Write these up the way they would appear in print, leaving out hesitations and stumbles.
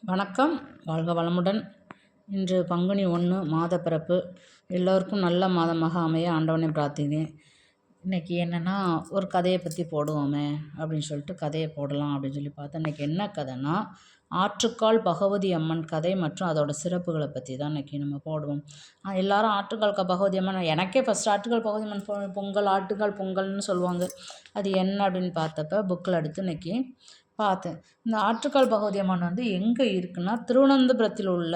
வணக்கம். வாழ்க வளமுடன். இன்று பங்குனி 1 மாத பிறப்பு. எல்லோருக்கும் நல்ல மாதமாக அமைய ஆண்டவனை பிரார்த்திக்கிறேன். இன்றைக்கி என்னென்னா, ஒரு கதையை பற்றி போடுவோமே அப்படின்னு சொல்லிட்டு கதையை போடலாம் அப்படின்னு சொல்லி பார்த்தேன். இன்றைக்கி என்ன கதைன்னா, ஆற்றுக்கால் பகவதி அம்மன் கதை மற்றும் அதோட சிறப்புகளை பற்றி தான் இன்றைக்கி நம்ம போடுவோம். எல்லாரும் ஆற்றுக்கால் பகவதி அம்மன், எனக்கே ஃபஸ்ட் ஆற்றுக்கால் பகவதி அம்மன் பொங்கல், ஆட்டுக்கால் பொங்கல்னு சொல்லுவாங்க. அது என்ன அப்படின்னு பார்த்தப்ப புக்கில் எடுத்து இன்றைக்கி பார்த்தேன். இந்த ஆற்றுக்கால் பகவதி அம்மன் வந்து எங்கே இருக்குன்னா, திருவனந்தபுரத்தில் உள்ள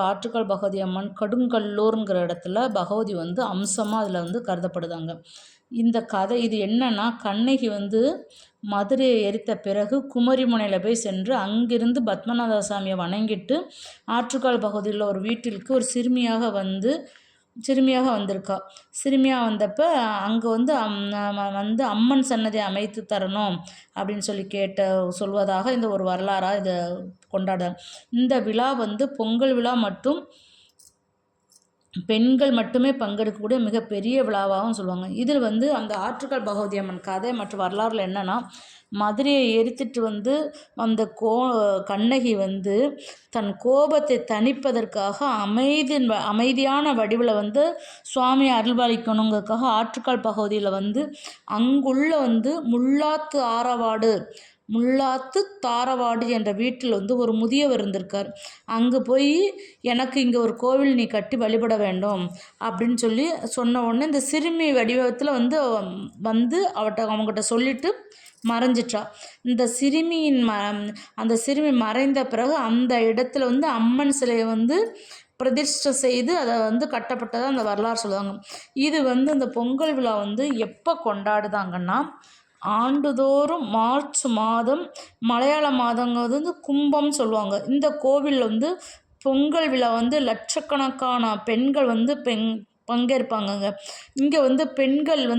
ஆற்றுக்கால் பகவதி அம்மன் கடுங்கல்லூருங்கிற இடத்துல பகவதி வந்து அம்சமாக அதில் வந்து கருதப்படுதாங்க. இந்த கதை இது என்னன்னா, கண்ணகி வந்து மதுரையை எரித்த பிறகு குமரிமுனையில் போய் சென்று அங்கிருந்து பத்மநாத சாமியை வணங்கிட்டு ஆற்றுக்கால் பகுதியில் ஒரு வீட்டிற்கு ஒரு சிறுமியாக வந்திருக்கா. சிறுமியாக வந்தப்போ அங்கே வந்து அம்மன் சன்னதி அமைத்து தரணும் அப்படின்னு சொல்லி சொல்வதாக இந்த ஒரு வரலாறாக இதை கொண்டாடுறாங்க. இந்த விழா வந்து பொங்கல் விழா மற்றும் பெண்கள் மட்டுமே பங்கெடுக்கக்கூடிய மிகப்பெரிய விழாவாகவும் சொல்லுவாங்க. இதில் வந்து அந்த ஆற்றுக்கால் பகவதி அம்மன் கதை மற்றும் வரலாறுல என்னென்னா, மதுரையை எரித்துட்டு வந்து அந்த கண்ணகி வந்து தன் கோபத்தை தணிப்பதற்காக அமைதியான வடிவில் வந்து சுவாமி அருள்பாலிக்கணுங்கிறதுக்காக ஆற்றுக்கால் பகுதியில் வந்து அங்குள்ள வந்து முள்ளாத்து தாரவாடு என்ற வீட்டில் வந்து ஒரு முதியவர் இருந்திருக்கார். அங்கே போய் எனக்கு இங்கே ஒரு கோவில் நீ கட்டி வழிபட வேண்டும் அப்படின்னு சொல்லி சொன்ன உடனே இந்த சிறுமி வடிவத்தில் வந்து அவங்ககிட்ட சொல்லிட்டு மறைஞ்சிட்டா. அந்த சிறுமி மறைந்த பிறகு அந்த இடத்துல வந்து அம்மன் சிலையை வந்து பிரதிஷ்டை செய்து அதை வந்து கட்டப்பட்டதாக அந்த வரலாறு சொல்லுவாங்க. இது வந்து இந்த பொங்கல் விழா வந்து எப்போ கொண்டாடுதாங்கன்னா, ஆண்டுதோறும் மார்ச் மாதம், மலையாள மாதங்கிறது வந்து கும்பம்னு சொல்லுவாங்க. இந்த கோவிலில் வந்து பொங்கல் விழா வந்து லட்சக்கணக்கான பெண்கள் வந்து பங்கேற்பாங்கங்க. இங்கே வந்து பெண்களின்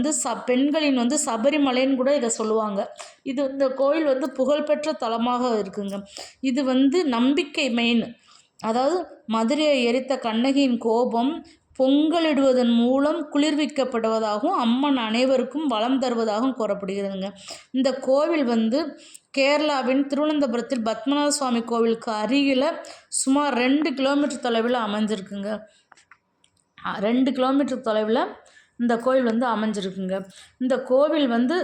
வந்து சபரிமலைன்னு கூட இதை சொல்லுவாங்க. இந்த கோயில் வந்து புகழ்பெற்ற தலமாக இருக்குங்க. இது வந்து நம்பிக்கை மெயின். அதாவது மதுரையை எரித்த கண்ணகியின் கோபம் பொங்கலிடுவதன் மூலம் குளிர்விக்கப்படுவதாகவும் அம்மன் அனைவருக்கும் வளம் தருவதாகவும் கூறப்படுகிறதுங்க. இந்த கோவில் வந்து கேரளாவின் திருவனந்தபுரத்தில் பத்மநாத சுவாமி கோவிலுக்கு அருகில் சுமார் 2 கிலோமீட்டர் தொலைவில் அமைஞ்சிருக்குங்க. 2 கிலோமீட்டர் தொலைவில் இந்த கோவில் வந்து அமைஞ்சிருக்குங்க. இந்த கோவில் வந்து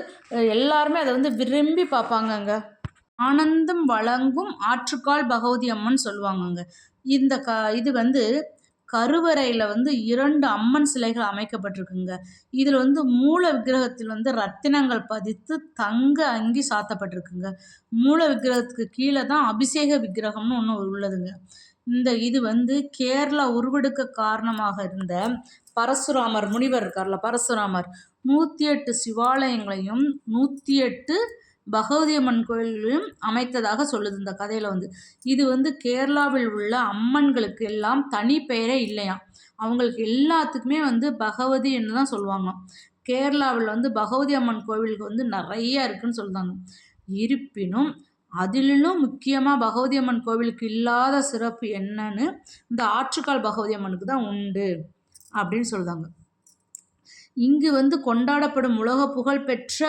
எல்லாருமே அதை வந்து விரும்பி பார்ப்பாங்கங்க. ஆனந்தம் வழங்கும் ஆற்றுக்கால் பகவதி அம்மன் சொல்லுவாங்கங்க. இது வந்து கருவறையில் வந்து 2 அம்மன் சிலைகள் அமைக்கப்பட்டிருக்குங்க. இதில் வந்து மூல விக்கிரகத்தில் வந்து ரத்தினங்கள் பதித்து தங்க அங்கி சாத்தப்பட்டிருக்குங்க. மூல விக்கிரகத்துக்கு கீழே தான் அபிஷேக விக்கிரகம்னு ஒன்று உள்ளதுங்க. இது வந்து கேரளா உருவெடுக்க காரணமாக இருந்த பரசுராமர் முனிவர் இருக்கார்ல, பரசுராமர் 108 சிவாலயங்களையும் 108 பகவதி அம்மன் கோயில்களையும் அமைத்ததாக சொல்லுது இந்த கதையில் வந்து. இது வந்து கேரளாவில் உள்ள அம்மன்களுக்கு எல்லாம் தனி பெயரே இல்லையாம். அவங்களுக்கு எல்லாத்துக்குமே வந்து பகவதி என்று தான் சொல்லுவாங்க. கேரளாவில் வந்து பகவதி அம்மன் கோவிலுக்கு வந்து நிறைய இருக்குன்னு சொல்லுவாங்க. இருப்பினும் அதிலும் முக்கியமாக பகவதி அம்மன் கோவிலுக்கு இல்லாத சிறப்பு என்னன்னு இந்த ஆற்றுக்கால் பகவதி அம்மனுக்கு தான் உண்டு அப்படின்னு சொல்லுவாங்க. இங்கு வந்து கொண்டாடப்படும் உலக புகழ் பெற்ற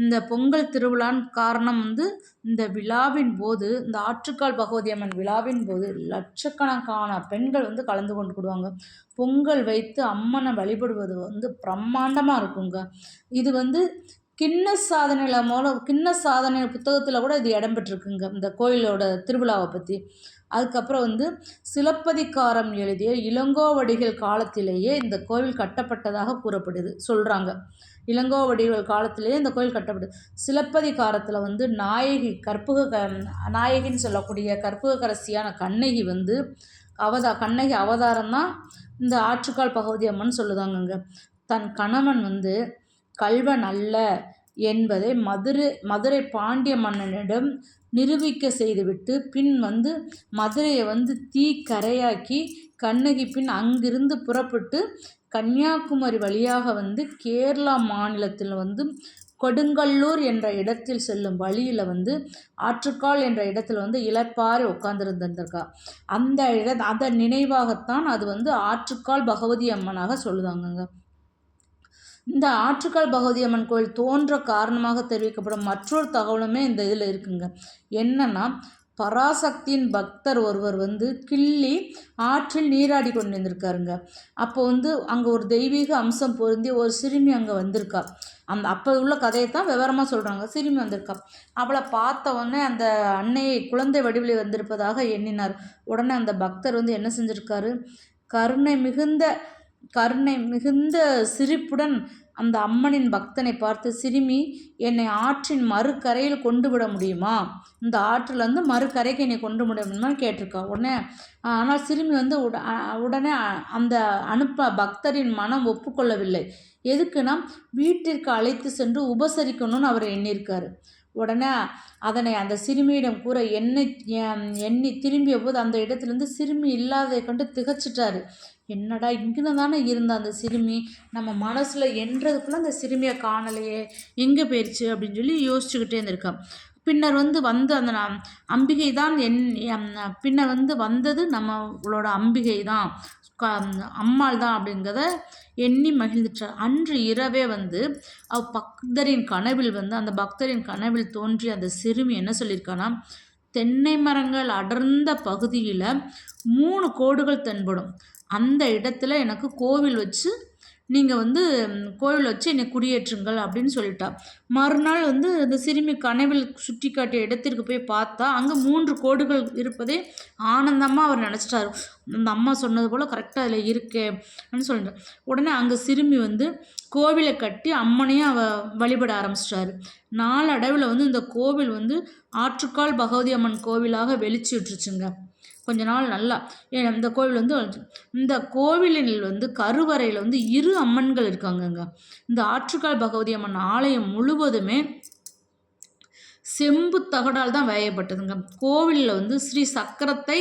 இந்த பொங்கல் திருவிழான்னு காரணம் வந்து இந்த விழாவின் போது, இந்த ஆற்றுக்கால் பகவதி அம்மன் விழாவின் போது லட்சக்கணக்கான பெண்கள் வந்து கலந்து கொண்டுடுவாங்க. பொங்கல் வைத்து அம்மனை வழிபடுவது வந்து பிரம்மாண்டமாக இருக்குங்க. இது வந்து கின்னஸ் சாதனை புத்தகத்தில் கூட இது இடம்பெற்றிருக்குங்க இந்த கோயிலோட திருவிழாவை பற்றி. அதுக்கப்புறம் வந்து சிலப்பதிகாரம் எழுதிய இளங்கோவடிகள் காலத்திலேயே இந்த கோவில் கட்டப்பட்டதாக சொல்கிறாங்க. இளங்கோவடிகள் காலத்திலேயே இந்த கோயில் கட்டப்படுது. சிலப்பதிகாரத்தில் வந்து நாயகின்னு சொல்லக்கூடிய கற்பகக்கரசியான கண்ணகி வந்து கண்ணகி அவதாரம் தான் இந்த ஆற்றுக்கால் பகவதி அம்மன் சொல்லுதாங்கங்க. தன் கணவன் வந்து கள்வன் அல்ல என்பதை மதுரை பாண்டிய மன்னனிடம் நிரூபிக்க செய்துவிட்டு பின் வந்து மதுரையை வந்து தீக்கரையாக்கி கண்ணகி பின் அங்கிருந்து புறப்பட்டு கன்னியாகுமரி வழியாக வந்து கேரளா மாநிலத்தில் வந்து கொடுங்கல்லூர் என்ற இடத்தில் செல்லும் வழியில் வந்து ஆற்றுக்கால் என்ற இடத்துல வந்து இளப்பாறை உட்கார்ந்துருந்திருக்கா. அதன் நினைவாகத்தான் அது வந்து ஆற்றுக்கால் பகவதி அம்மனாக சொல்லுதாங்கங்க. இந்த ஆற்றுக்கால் பகவதி அம்மன் கோயில் தோன்ற காரணமாக தெரிவிக்கப்படும் மற்றொரு தகவலுமே இந்த இதில் இருக்குங்க. என்னன்னா, பராசக்தியின் பக்தர் ஒருவர் வந்து கிள்ளி ஆற்றில் நீராடி கொண்டு வந்திருக்காருங்க. அப்போ வந்து அங்கே ஒரு தெய்வீக அம்சம் பொருந்தி ஒரு சிறுமி அங்கே வந்திருக்கா. அப்போ உள்ள கதையை தான் விவரமாக சொல்கிறாங்க. சிறுமி வந்திருக்கா. அவளை பார்த்த உடனே அந்த அன்னையை குழந்தை வடிவில் வந்திருப்பதாக எண்ணினார். உடனே அந்த பக்தர் வந்து என்ன செஞ்சுருக்காரு, கருணை மிகுந்த கருணை மிகுந்த சிரிப்புடன் அந்த அம்மனின் பக்தனை பார்த்து, சிறுமி, என்னை ஆற்றின் மறுகரையில் கொண்டு விட முடியுமா, இந்த ஆற்றில் வந்து மறுகரைக்கு என்னை கொண்டு விட முடியுமான்னு கேட்டிருக்கா. உடனே ஆனால் சிறுமி வந்து உடனே அந்த பக்தரின் மனம் ஒப்புக்கொள்ளவில்லை. எதுக்குன்னா, வீட்டிற்கு அழைத்து சென்று உபசரிக்கணும்னு அவர் எண்ணியிருக்காரு. உடனே அதனை அந்த சிறுமியிடம் கூற எண்ணி திரும்பிய போது அந்த இடத்துலேருந்து சிறுமி இல்லாததை கண்டு திகச்சிட்டாரு. என்னடா இங்கே தானே இருந்த அந்த சிறுமி, நம்ம மனசில் என்றதுக்குள்ளே அந்த சிறுமியை காணலையே, எங்கே போயிடுச்சு அப்படின்னு சொல்லி யோசிச்சுக்கிட்டே இருந்திருக்கான். பின்னர் வந்து அந்த அம்பிகை தான் பின்னர் வந்து வந்தது நம்மளோட அம்பிகை தான், அம்மாள் தான் அப்படிங்கிறத எண்ணி மகிழ்ந்துட்டார். அன்று இரவே வந்து பக்தரின் கனவில் வந்து அந்த பக்தரின் கனவில் தோன்றிய அந்த சிறுமி என்ன சொல்லியிருக்கான்னா, தென்னை மரங்கள் அடர்ந்த பகுதியில் 3 கோடுகள் தென்படும், அந்த இடத்துல எனக்கு கோவில் வச்சு நீங்கள் வந்து கோவில் வச்சு என்னை குடியேற்றுங்கள் அப்படின்னு சொல்லிட்டா. மறுநாள் வந்து அந்த சிறுமி கனவில் சுட்டி காட்டிய இடத்திற்கு போய் பார்த்தா அங்கே 3 கோடுகள் இருப்பதே ஆனந்தமாக அவர் நினச்சிட்டாரு. அந்த அம்மா சொன்னது போல் கரெக்டாக அதில் இருக்கே அப்படின்னு சொல்லிட்டார். உடனே அங்கே சிறுமி வந்து கோவிலை கட்டி அம்மனையும் வழிபட ஆரம்பிச்சிட்டாரு. நாளடைவில் வந்து இந்த கோவில் வந்து ஆற்றுக்கால் பகவதி அம்மன் கோவிலாக வெளிச்சு விட்டுருச்சுங்க. கொஞ்ச நாள் நல்லா இந்த கோவில் வந்து இந்த கோவிலில் வந்து கருவறையில் வந்து 2 அம்மன்கள் இருக்காங்கங்க. இந்த ஆற்றுக்கால் பகவதி அம்மன் ஆலயம் முழுவதுமே செம்பு தகடால் தான் வேயப்பட்டதுங்க. கோவிலில் வந்து ஸ்ரீ சக்கரத்தை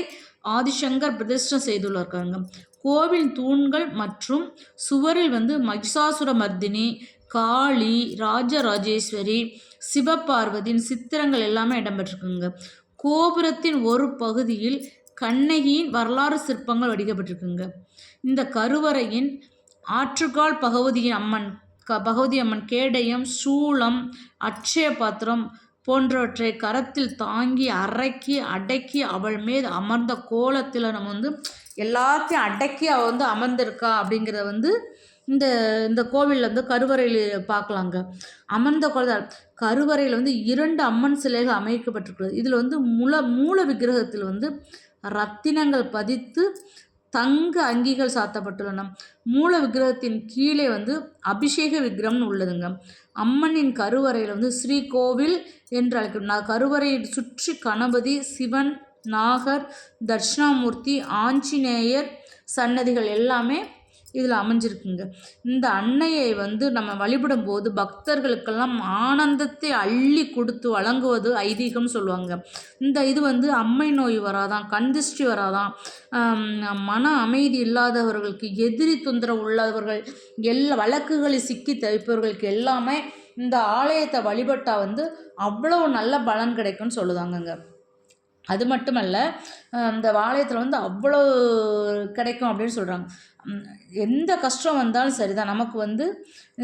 ஆதிசங்கர் பிரதிஷ்டம் செய்துள்ளார்காங்க. கோவில் தூண்கள் மற்றும் சுவரில் வந்து மகிஷாசுர மர்தினி, காளி, ராஜராஜேஸ்வரி, சிவபார்வதியின் சித்திரங்கள் எல்லாமே இடம்பெற்றிருக்குங்க. கோபுரத்தின் ஒரு பகுதியில் கண்ணகியின் வரலாறு சிற்பங்கள் வடிக்கப்பட்டிருக்குங்க. இந்த கருவறையின் ஆற்றுக்கால் பகவதி அம்மன் கேடயம், சூளம், அட்சய பாத்திரம் போன்றவற்றை கரத்தில் தாங்கி அடக்கி அவள் மேல் அமர்ந்த கோலத்தில் நம்ம வந்து எல்லாத்தையும் அடக்கி அவள் வந்து அமர்ந்திருக்கா அப்படிங்கிறத வந்து இந்த கோவிலில் வந்து கருவறையில் பார்க்கலாங்க. அமர்ந்த கருவறையில் வந்து 2 அம்மன் சிலைகள் அமைக்கப்பட்டிருக்கிறது. இதில் வந்து மூல விக்கிரகத்தில் வந்து ரத்தினங்கள் பதித்து தங்க அங்கிகள் சாத்தப்பட்டுள்ளன. மூல விக்கிரகத்தின் கீழே வந்து அபிஷேக விக்கிரகம்னு உள்ளதுங்க. அம்மனின் கருவறையில் வந்து ஸ்ரீ கோவில் என்று அழைக்கணும். கருவறையை சுற்றி கணபதி, சிவன், நாகர், தட்சிணாமூர்த்தி, ஆஞ்சநேயர் சன்னதிகள் எல்லாமே இதில் அமைஞ்சிருக்குங்க. இந்த அன்னையை வந்து நம்ம வழிபடும் போது பக்தர்களுக்கெல்லாம் ஆனந்தத்தை அள்ளி கொடுத்து வழங்குவது ஐதீகம்னு சொல்லுவாங்க. இது வந்து அம்மை நோய் வராதான், கண் திருஷ்டி வராதான், மன அமைதி இல்லாதவர்களுக்கு, எதிரி தொந்தரவு உள்ளவர்கள், எல்லா வழக்குகளில் சிக்கி தவிப்பவர்களுக்கு எல்லாமே இந்த ஆலயத்தை வழிபட்டால் வந்து அவ்வளோ நல்ல பலன் கிடைக்கும்னு சொல்லுதாங்கங்க. அது மட்டுமல்ல, இந்த ஆலயத்தில் வந்து அவ்வளோ கிடைக்கும் அப்படின்னு சொல்கிறாங்க. எந்த கஷ்டம் வந்தாலும் சரிதான், நமக்கு வந்து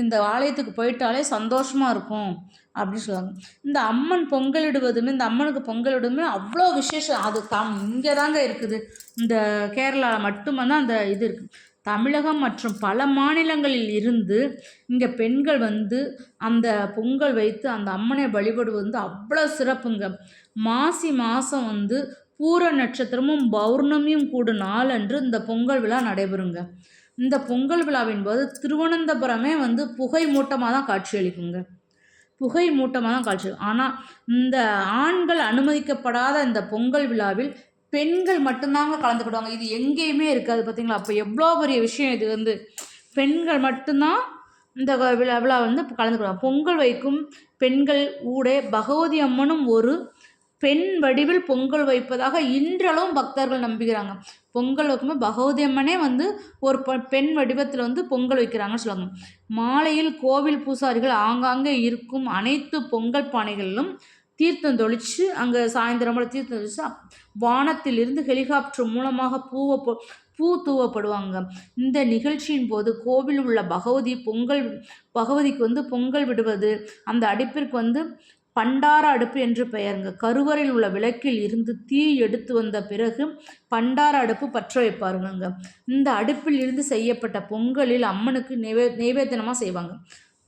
இந்த ஆலயத்துக்கு போயிட்டாலே சந்தோஷமாக இருக்கும் அப்படின்னு சொல்லுவாங்க. இந்த அம்மன் பொங்கலிடுவதுமே, இந்த அம்மனுக்கு பொங்கலிடுமே அவ்வளோ விசேஷம். அது இங்கே தாங்க இருக்குது. இந்த கேரளாவில் மட்டும்தான் அந்த இது இருக்குது. தமிழகம் மற்றும் பல மாநிலங்களில் இருந்து இங்கே பெண்கள் வந்து அந்த பொங்கல் வைத்து அந்த அம்மனை வழிபடுவது வந்து அவ்வளோ சிறப்புங்க. மாசி மாதம் வந்து பூர நட்சத்திரமும் பௌர்ணமியும் கூடும் நாளன்று இந்த பொங்கல் விழா நடைபெறுங்க. இந்த பொங்கல் விழாவின் போது திருவனந்தபுரமே வந்து புகை மூட்டமாக தான் காட்சியளிக்குங்க. புகை மூட்டமாக தான் காட்சி. ஆனால் இந்த ஆண்கள் அனுமதிக்கப்படாத இந்த பொங்கல் விழாவில் பெண்கள் மட்டும்தாங்க கலந்துக்கிடுவாங்க. இது எங்கேயுமே இருக்காது பார்த்தீங்களா? அப்போ எவ்வளோ பெரிய விஷயம் இது. வந்து பெண்கள் மட்டும்தான் இந்த விழா வந்து கலந்துக்கிடுவாங்க. பொங்கல் வைக்கும் பெண்கள் ஊடே பகவதி அம்மனும் ஒரு பெண் வடிவில் பொங்கல் வைப்பதாக இன்றளவும் பக்தர்கள் நம்புகிறாங்க. பொங்கல் வைக்கும்போது பகவதி அம்மனே வந்து ஒரு பெண் வடிவத்தில் வந்து பொங்கல் வைக்கிறாங்கன்னு சொல்லுவாங்க. மாலையில் கோவில் பூசாரிகள் ஆங்காங்கே இருக்கும் அனைத்து பொங்கல் பானைகளிலும் தீர்த்தம் தொளித்து, அங்கே சாயந்தரம் தீர்த்தம் தொளித்து வானத்திலிருந்து ஹெலிகாப்டர் மூலமாக பூ தூவப்படுவாங்க. இந்த நிகழ்ச்சியின் போது கோவில் உள்ள பகவதிக்கு வந்து பொங்கல் விடுவது, அந்த அடுப்பிற்கு வந்து பண்டார அடுப்பு என்று பெயருங்க. கருவறையில் உள்ள விளக்கில் இருந்து தீ எடுத்து வந்த பிறகு பண்டார அடுப்பு பற்ற வைப்பாருங்க. இந்த அடுப்பில் இருந்து செய்யப்பட்ட பொங்கலில் அம்மனுக்கு நைவேத்தியமாக செய்வாங்க.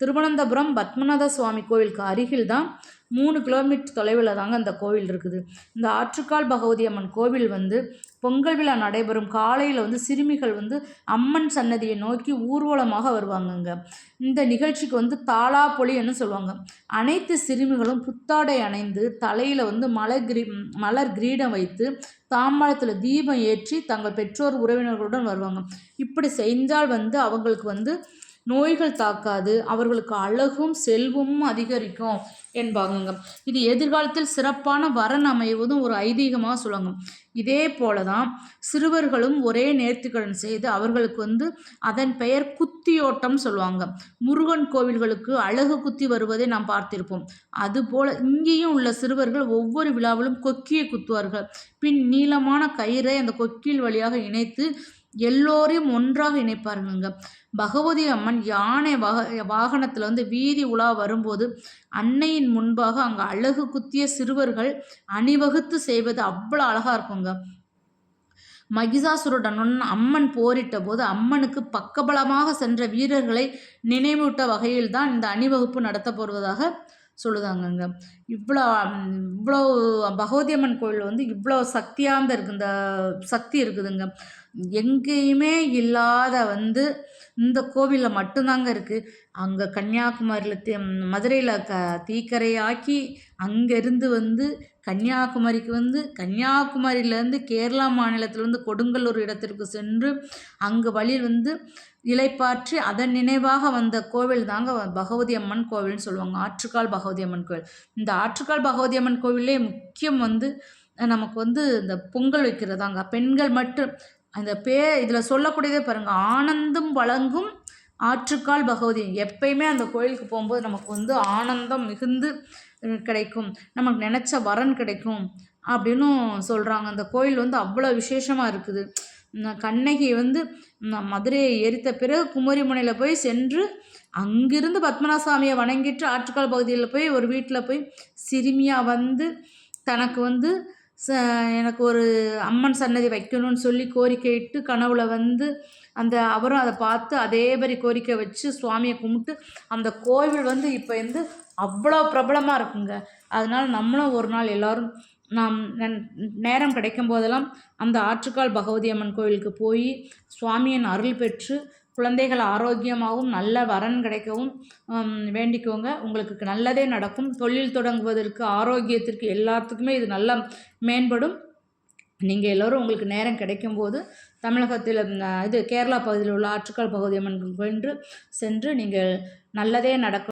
திருவனந்தபுரம் பத்மநாத சுவாமி கோவிலுக்கு அருகில் தான் 3 கிலோமீட்டர் தொலைவில் தாங்க அந்த கோவில் இருக்குது. இந்த ஆற்றுக்கால் பகவதி அம்மன் கோவில் பொங்கல் விழா நடைபெறும் காலையில் சிறுமிகள் அம்மன் சன்னதியை நோக்கி ஊர்வலமாக வருவாங்கங்க. இந்த நிகழ்ச்சிக்கு தாளாப்பொலின்னு சொல்லுவாங்க. அனைத்து சிறுமிகளும் புத்தாடை அணைந்து தலையில் மலர் கிரீடம் வைத்து தாம்பாளத்தில் தீபம் ஏற்றி தங்கள் பெற்றோர் உறவினர்களுடன் வருவாங்க. இப்படி செஞ்சால் அவங்களுக்கு நோய்கள் தாக்காது, அவர்களுக்கு அழகும் செல்வமும் அதிகரிக்கும் என்பாங்க. இது எதிர்காலத்தில் சிறப்பான வரன் அமைவதும் ஒரு ஐதீகமாக சொல்லுவாங்க. இதே போல தான் சிறுவர்களும் ஒரே நேர்த்திக்கடன் செய்து அவர்களுக்கு அதன் பெயர் குத்தியோட்டம் சொல்லுவாங்க. முருகன் கோவில்களுக்கு அழகு குத்தி வருவதை நாம் பார்த்திருப்போம். அதுபோல் இங்கேயும் உள்ள சிறுவர்கள் ஒவ்வொரு விழாவிலும் கொக்கியை குத்துவார்கள். பின் நீளமான கயிறை அந்த கொக்கில் வழியாக இணைத்து எல்லோரையும் ஒன்றாக இணைப்பாருங்க. பகவதி அம்மன் யானை வாகனத்தில் வீதி உலா வரும்போது அன்னையின் முன்பாக அங்கே அழகு குத்திய சிறுவர்கள் அணிவகுத்து செய்வது அவ்வளோ அழகாக இருக்குங்க. மகிஷாசுரனுடன் அம்மன் போரிட்ட போது அம்மனுக்கு பக்கபலமாக சென்ற வீரர்களை நினைவூட்ட வகையில் தான் இந்த அணிவகுப்பு நடத்தப்படுவதாக சொல்லுதாங்கங்க. இவ்வளோ பகவதி அம்மன் கோவில் இவ்வளோ சக்தியார்ந்த இருக்குது. இந்த சக்தி இருக்குதுங்க. எங்கேயுமே இல்லாத இந்த கோவிலில் மட்டும்தாங்க இருக்குது. அங்கே கன்னியாகுமரியில் மதுரையில் தீக்கரையாக்கி அங்கேருந்து கன்னியாகுமரிக்கு கன்னியாகுமரியிலேருந்து கேரளா மாநிலத்திலேருந்து கொடுங்கல்லூர் இடத்திற்கு சென்று அங்கு வழியில் இலைப்பாற்றி அதன் நினைவாக வந்த கோவில் தாங்க பகவதி அம்மன் கோவில்னு சொல்லுவாங்க. ஆற்றுக்கால் பகவதி அம்மன் கோவில். இந்த ஆற்றுக்கால் பகவதி அம்மன் கோவிலே முக்கியம் நமக்கு இந்த பொங்கல் வைக்கிறதாங்க. பெண்கள் மட்டும் அந்த இதில் சொல்லக்கூடியதே பாருங்கள், ஆனந்தம் வழங்கும் ஆற்றுக்கால் பகவதி. எப்பயுமே அந்த கோயிலுக்கு போகும்போது நமக்கு ஆனந்தம் மிகுந்து கிடைக்கும், நமக்கு நினச்ச வரன் கிடைக்கும் அப்படின்னு சொல்கிறாங்க. அந்த கோயில் அவ்வளோ விசேஷமாக இருக்குது. கண்ணகி மதுரையை எரித்த பிறகு குமரிமுனையில் போய் சென்று அங்கிருந்து பத்மநாசாமியை வணங்கிட்டு ஆற்றுக்கால் பகுதியில் போய் ஒரு வீட்டில் போய் சிறுமியாக தனக்கு எனக்கு ஒரு அம்மன் சன்னதி வைக்கணும்னு சொல்லி கோரிக்கையிட்டு கனவுல அவரும் அதை பார்த்து அதே மாதிரி கோரிக்கை வச்சு சுவாமியை கும்பிட்டு அந்த கோவில் இப்போ அவ்வளோ பிரபலமாக இருக்குங்க. அதனால் நம்மளும் ஒரு நாள் எல்லோரும் நாம் நேரம் கிடைக்கும் போதெல்லாம் அந்த ஆற்றுக்கால் பகவதி அம்மன் கோவிலுக்கு போய் சுவாமியின் அருள் பெற்று குழந்தைகள் ஆரோக்கியமாகவும் நல்ல வரன் கிடைக்கவும் வேண்டிக்கோங்க. உங்களுக்கு நல்லதே நடக்கும். தொழில் தொடங்குவதற்கு, ஆரோக்கியத்திற்கு, எல்லாத்துக்குமே இது நல்லா மேம்படும். நீங்கள் எல்லோரும் உங்களுக்கு நேரம் கிடைக்கும்போது தமிழகத்தில் கேரளா பகுதியில் உள்ள ஆற்றுக்கால் பகவதி அம்மன் கோயில் சென்று நீங்கள் நல்லதே நடக்கும்.